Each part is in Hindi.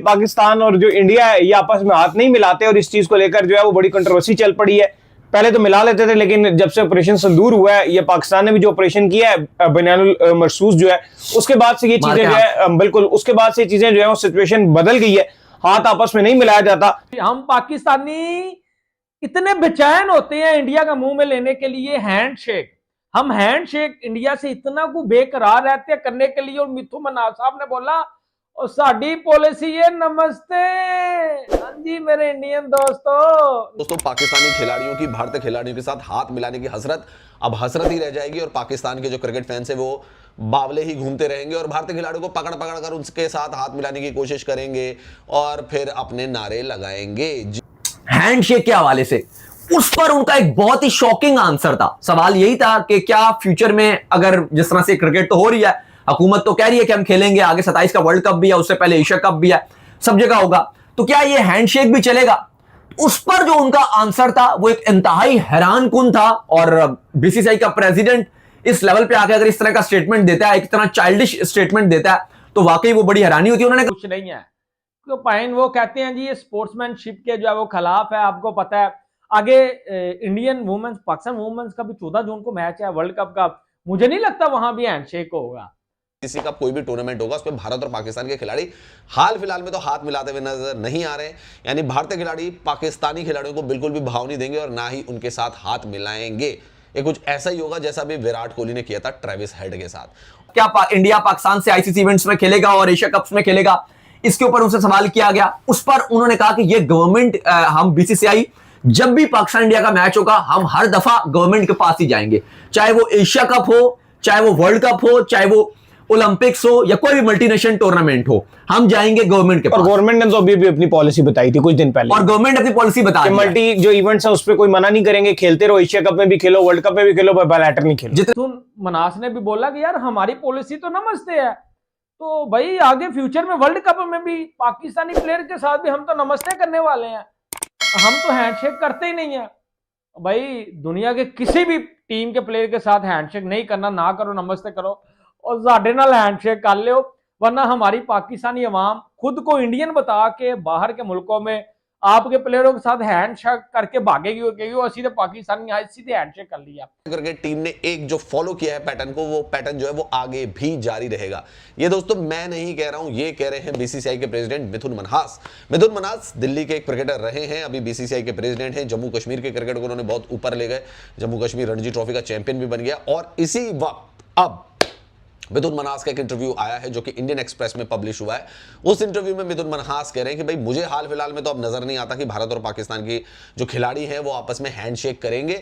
पाकिस्तान और जो इंडिया है ये आपस में हाथ नहीं मिलाते और इस चीज को लेकर जो है वो बड़ी कंट्रोवर्सी चल पड़ी है। पहले तो मिला लेते थे, लेकिन जब से ऑपरेशन संदूर हुआ है, ये पाकिस्तान ने भी जो ऑपरेशन किया है बनियानुल मरसूस जो है, उसके बाद से ये चीजें जो है बिल्कुल उसके बाद से चीजें जो है वो सिचुएशन बदल गई है, हाथ आपस में नहीं मिलाया जाता। हम पाकिस्तानी इतने बेचैन होते हैं इंडिया का मुंह में लेने के लिए हैंडशेक। हम हैंडशेक इंडिया से इतना को बेकरार रहते हैं करने के लिए, और मिथुन मनास साहब ने बोला और साड़ी पॉलिसी है नमस्ते। हाँ जी मेरे इंडियन दोस्तों पाकिस्तानी खिलाड़ियों की भारतीय खिलाड़ियों के साथ हाथ मिलाने की हसरत अब हसरत ही रह जाएगी, और पाकिस्तान के जो क्रिकेट फैंस है वो बावले ही घूमते रहेंगे और भारतीय खिलाड़ियों को पकड़ पकड़ कर उनके साथ हाथ मिलाने की कोशिश करेंगे और फिर अपने नारे लगाएंगे। हैंडशेक के हवाले से उस पर उनका एक बहुत ही शॉकिंग आंसर था। सवाल यही था कि क्या फ्यूचर में अगर जिस तरह से क्रिकेट तो हो रही है, हुकूमत तो कह रही है कि हम खेलेंगे, आगे 27 का वर्ल्ड कप भी है, उससे पहले एशिया कप भी है, सब जगह होगा, तो क्या ये हैंडशेक भी चलेगा? उस पर जो उनका आंसर था वो एक इंतहाई हैरान कुन था। और बीसीसीआई का प्रेसिडेंट इस लेवल पे आके अगर इस तरह का स्टेटमेंट देता है, एक तरह चाइल्डिश स्टेटमेंट देता है, तो वाकई वो बड़ी हैरानी होती है। उन्होंने कुछ नहीं है तो पाइन वो कहते हैं जी ये स्पोर्ट्समैनशिप के जो है वो खिलाफ है। आपको पता है आगे इंडियन वुमेन्स पाकिस्तान वुमेन्स का भी 14 जून को मैच है वर्ल्ड कप का, मुझे नहीं लगता वहां भी हैंडशेक होगा। किसी का कोई भी टूर्नामेंट होगा उसमें भारत और पाकिस्तान के खिलाड़ी हाल फिलहाल में तो हाथ मिलाते हुए नजर नहीं आ रहे, यानी भारतीय खिलाड़ी पाकिस्तानी खिलाड़ियों को बिल्कुल भी भाव नहीं देंगे और ना ही उनके साथ हाथ मिलाएंगे। ये कुछ ऐसा ही होगा जैसा भी विराट कोहली ने किया था ट्रेविस हेड के साथ। क्या इंडिया पाकिस्तान से आईसीसी इवेंट्स में खेलेगा और एशिया कप्स में खेलेगा, इसके ऊपर उनसे सवाल किया गया। उस पर उन्होंने कहा कि ये गवर्नमेंट, हम बीसीसीआई जब भी पाकिस्तान इंडिया का मैच होगा हम हर दफा गवर्नमेंट के पास ही जाएंगे, चाहे वो एशिया कप हो, चाहे वो वर्ल्ड कप हो, चाहे वो ओलंपिक्स हो या कोई भी मल्टीनेशनल टूर्नामेंट हो, हम जाएंगे गवर्नमेंट के पास। और गवर्नमेंट ने तो अभी भी अपनी पॉलिसी बताई थी कुछ दिन पहले, और गवर्नमेंट अपनी पॉलिसी बता रही है मल्टी जो इवेंट्स है उस पर कोई मना नहीं करेंगे, खेलते रहो, एशिया कप में भी खेलो, वर्ल्ड कप में भी खेलो, बायलैटरल नहीं खेलो। जितने मनास ने भी बोला कि यार हमारी पॉलिसी तो नमस्ते है, तो भाई आगे फ्यूचर में वर्ल्ड कप में भी पाकिस्तानी प्लेयर के साथ भी हम तो नमस्ते करने वाले हैं, हम तो हैंडशेक करते ही नहीं है। भाई दुनिया के किसी भी टीम के प्लेयर के साथ हैंडशेक नहीं करना, ना करो, नमस्ते करो और साडे नाल हैंडशेक कर लो, वरना हमारी पाकिस्तानी अवाम खुद को इंडियन बता के बाहर के मुल्कों में आपके प्लेयरों के साथ हैंडशेक करके भागेगी और कहेगी वो सीधे पाकिस्तानी आज सीधे हैंडशेक कर लिया। क्रिकेट टीम ने एक जो फॉलो किया है पैटर्न को, वो पैटर्न जो है वो आगे भी जारी रहेगा। ये दोस्तों मैं नहीं कह रहा हूं, ये कह रहे हैं बीसीसीआई के प्रेसिडेंट मिथुन मन्हास। मिथुन मन्हास दिल्ली के एक क्रिकेटर रहे हैं, अभी बीसीसीआई के प्रेसिडेंट हैं। जम्मू कश्मीर के क्रिकेट को उन्होंने बहुत ऊपर ले गए, जम्मू कश्मीर रणजी ट्रॉफी का चैंपियन भी बन गया। और इसी वक्त अब मिथुन मन्हास का एक इंटरव्यू आया है जो कि इंडियन एक्सप्रेस में पब्लिश हुआ है। उस इंटरव्यू में मिथुन मन्हास कह रहे हैं कि भाई मुझे हाल फिलहाल में तो अब नजर नहीं आता कि भारत और पाकिस्तान की जो खिलाड़ी हैं वो आपस में हैंडशेक करेंगे।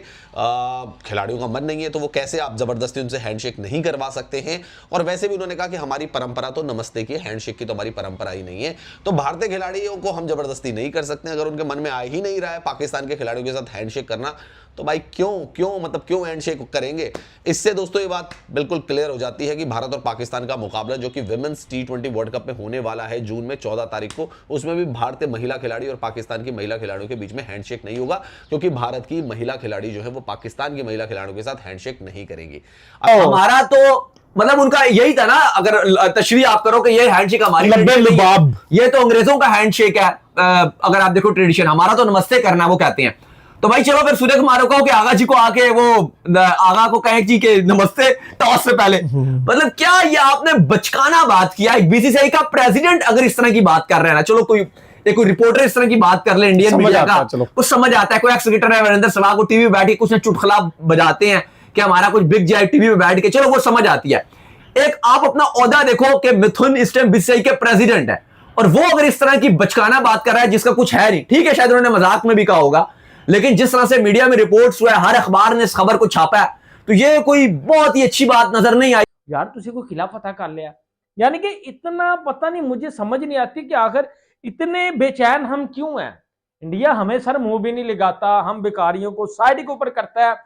खिलाड़ियों का मन नहीं है तो वो कैसे आप जबरदस्ती उनसे हैंडशेक नहीं करवा सकते हैं। और वैसे भी उन्होंने कहा कि हमारी परंपरा तो नमस्ते की, हैंडशेक की तो हमारी परंपरा ही नहीं है, तो भारतीय खिलाड़ियों को हम जबरदस्ती नहीं कर सकते। अगर उनके मन में आ ही नहीं रहा है पाकिस्तान के खिलाड़ियों के साथ हैंडशेक करना, तो भाई क्यों हैंडशेक करेंगे। इससे दोस्तों ये बात बिल्कुल क्लियर हो जाती है कि भारत और पाकिस्तान का मुकाबला जो कि विमेंस T20 वर्ल्ड कप में होने वाला है जून में 14 तारीख को, उसमें भी भारतीय महिला खिलाड़ी और पाकिस्तान की महिला खिलाड़ियों के बीच में हैंडशेक नहीं होगा, क्योंकि भारत की महिला खिलाड़ी जो है वो पाकिस्तान की महिला खिलाड़ियों के साथ हैंडशेक नहीं करेंगी। हमारा तो मतलब उनका यही था ना, अगर तशरीह आप करो कि ये हैंडशेक हमारी, ये तो अंग्रेजों का हैंडशेक है। अगर आप देखो ट्रेडिशन, हमारा तो नमस्ते करना वो कहते हैं। तो भाई चलो फिर सूर्य कुमार को कि आगा जी को आके वो आगा को कहे जी के नमस्ते टॉस से पहले। मतलब क्या ये आपने बचकाना बात किया। एक बीसीसीआई का प्रेसिडेंट अगर इस तरह की बात कर रहे हैं ना, चलो कोई रिपोर्टर इस तरह की बात कर ले इंडियन मीडिया का, कुछ समझ आता है। कोई एक्स क्रिकेटर है वीरेंद्र सहवाग को टीवी पे बैठ के कुछ चुटकुला बजाते हैं कि हमारा कुछ बिक जाए टीवी पे बैठ के, चलो वो समझ आती है। एक आप अपना ओहदा देखो कि मिथुन इस टाइम बीसीसीआई के प्रेसिडेंट है और वो अगर इस तरह की बचकाना बात कर रहा है जिसका कुछ है नहीं, ठीक है शायद उन्होंने मजाक में भी कहा होगा, लेकिन जिस तरह से मीडिया में रिपोर्ट्स हुआ है, हर अखबार ने इस खबर को छापा है, तो ये कोई बहुत ही अच्छी बात नजर नहीं आई। यार तुझे को खिला फतह कर लिया, यानी कि इतना पता नहीं, मुझे समझ नहीं आती कि आखिर इतने बेचैन हम क्यों हैं। इंडिया हमें सर मुंह भी नहीं लगाता, हम बेकारियों को साइड के ऊपर करता है,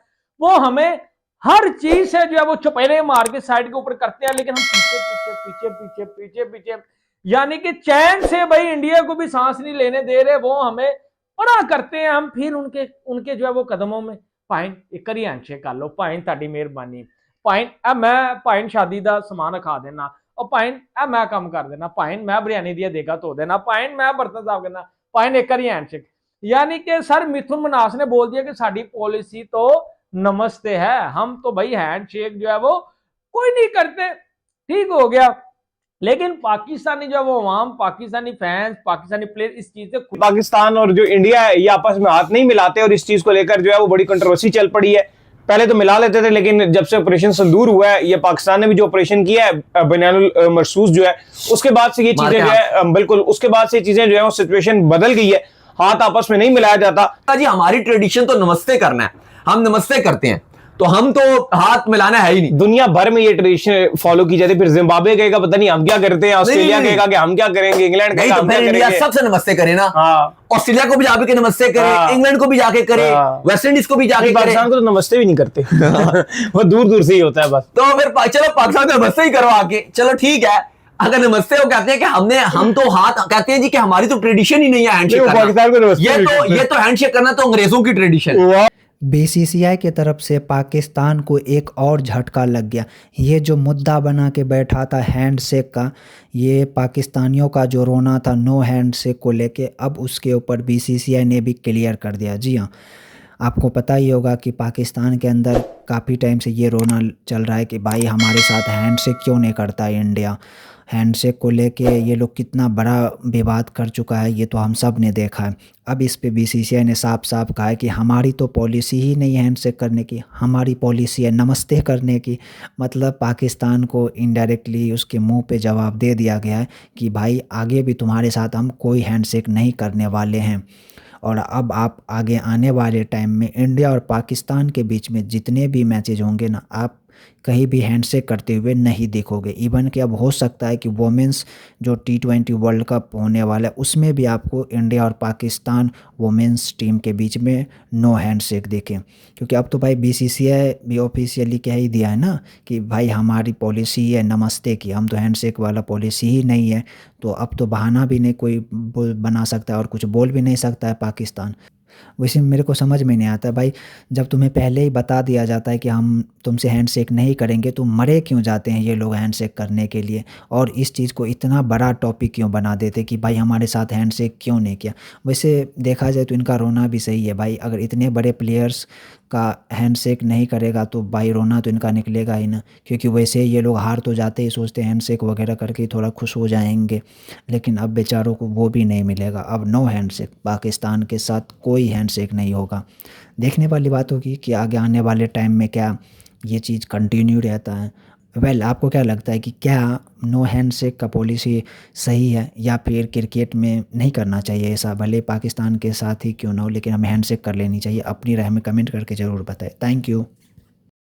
वो हमें हर चीज से जो है वो चपेरे मार के साइड के ऊपर करते हैं, लेकिन हम पीछे पीछे पीछे पीछे पीछे पीछे यानी कि चैन से भाई इंडिया को भी सांस नहीं लेने दे रहे, वो हमें बड़ा करते हैं। हम फिर उनके जो है वो कदमों में पाइन एक करी हैंडशेक कर लो, पाइन ताड़ी मेहरबानी, पाइन अब मैं पाइन शादी का समान रखा देना, और पाइन मैं कम कर देना, पाइन मैं बिरयानी दिया देगा तो देना, पाइन मैं बर्तन साफ करना, पाइन एक ही हैंडशेक। यानी कि सर मिथुन मन्हास ने बोल दिया कि साड़ी पॉलिसी तो नमस्ते है, हम तो भाई हैंडशेक जो है वो कोई नहीं करते, ठीक हो गया। लेकिन पाकिस्तानी जो वो अवाम, पाकिस्तानी फैंस, पाकिस्तानी प्लेयर इस चीज से पाकिस्तान और जो इंडिया है ये आपस में हाथ नहीं मिलाते और इस चीज को लेकर जो है वो बड़ी कंट्रोवर्सी चल पड़ी है। पहले तो मिला लेते थे, लेकिन जब से ऑपरेशन संदूर हुआ है, ये पाकिस्तान ने भी जो ऑपरेशन किया है बनियानुल मरसूस जो है, उसके बाद से ये चीजें जो है बिल्कुल उसके बाद से चीजें जो है वो सिचुएशन बदल गई है, हाथ आपस में नहीं मिलाया जाता। जी हमारी ट्रेडिशन तो नमस्ते करना है, हम नमस्ते करते हैं, तो हम तो हाथ मिलाना है ही नहीं। दुनिया भर में ये ट्रेडिशन फॉलो की जाती है, फिर जिम्बाब्वे कहेगा पता नहीं हम क्या करते हैं, ऑस्ट्रेलिया कहेगा कि हम क्या करेंगे, इंग्लैंड कहेगा हम क्या करेंगे। सबसे नमस्ते करे ना, हाँ, ऑस्ट्रेलिया को भी जाके नमस्ते करे, हाँ, इंग्लैंड को भी जाके करे, वेस्ट इंडीज को भी जाके करे। पाकिस्तान को तो नमस्ते भी नहीं करते वो दूर दूर से ही होता है बस। तो फिर चलो पाकिस्तान को नमस्ते ही करो आके, चलो ठीक है। अगर नमस्ते वो कहते हैं कि हम तो हाथ कहते हैं जी कि हमारी तो ट्रेडिशन ही नहीं है हैंडशेक करना, पाकिस्तान को नमस्ते ये तो हैंडशेक करना तो अंग्रेजों की ट्रेडिशन। बीसीसीआई की तरफ से पाकिस्तान को एक और झटका लग गया। ये जो मुद्दा बना के बैठा था हैंडशेक का, ये पाकिस्तानियों का जो रोना था नो हैंडशेक को लेके, अब उसके ऊपर बीसीसीआई ने भी क्लियर कर दिया। जी हाँ, आपको पता ही होगा कि पाकिस्तान के अंदर काफ़ी टाइम से ये रोना चल रहा है कि भाई हमारे साथ हैंडशेक क्यों नहीं करता इंडिया। हैंडशेक को लेके ये लोग कितना बड़ा विवाद कर चुका है, ये तो हम सब ने देखा है। अब इस पे बीसीसीआई ने साफ साफ कहा है कि हमारी तो पॉलिसी ही नहीं है हैंडशेक करने की, हमारी पॉलिसी है नमस्ते करने की। मतलब पाकिस्तान को इनडायरेक्टली उसके मुंह पे जवाब दे दिया गया है कि भाई आगे भी तुम्हारे साथ हम कोई हैंडशेक नहीं करने वाले हैं। और अब आप आगे आने वाले टाइम में इंडिया और पाकिस्तान के बीच में जितने भी मैचेज होंगे ना, आप कहीं भी हैंडशेक करते हुए नहीं देखोगे। इवन कि अब हो सकता है कि वोमेंस जो T20 वर्ल्ड कप होने वाला है उसमें भी आपको इंडिया और पाकिस्तान वोमेंस टीम के बीच में नो हैंडशेक देखें, क्योंकि अब तो भाई बीसीसीआई भी ऑफिशियली कह ही दिया है ना कि भाई हमारी पॉलिसी है नमस्ते की, हम तो हैंडशेक वाला पॉलिसी ही नहीं है। तो अब तो बहाना भी नहीं कोई बना सकता और कुछ बोल भी नहीं सकता है पाकिस्तान। वैसे मेरे को समझ में नहीं आता भाई, जब तुम्हें पहले ही बता दिया जाता है कि हम तुमसे हैंडशेक नहीं करेंगे तो मरे क्यों जाते हैं ये लोग हैंडशेक करने के लिए, और इस चीज़ को इतना बड़ा टॉपिक क्यों बना देते कि भाई हमारे साथ हैंडशेक क्यों नहीं किया। वैसे देखा जाए तो इनका रोना भी सही है भाई, अगर इतने बड़े प्लेयर्स का हैंडशेक नहीं करेगा तो भाई रोना तो इनका निकलेगा ही ना, क्योंकि वैसे ये लोग हार तो जाते ही सोचते हैं हैंडशेक वगैरह करके थोड़ा खुश हो जाएंगे, लेकिन अब बेचारों को वो भी नहीं मिलेगा। अब नो हैंडशेक, पाकिस्तान के साथ कोई हैंडशेक नहीं होगा। देखने वाली बात होगी कि आगे आने वाले टाइम में क्या ये चीज़ कंटिन्यू रहता है। वेल आपको क्या लगता है कि क्या नो हैंडशेक का पॉलिसी सही है, या फिर क्रिकेट में नहीं करना चाहिए ऐसा, भले पाकिस्तान के साथ ही क्यों ना हो लेकिन हमें हैंडशेक कर लेनी चाहिए? अपनी राय में कमेंट करके ज़रूर बताएं। Thank you.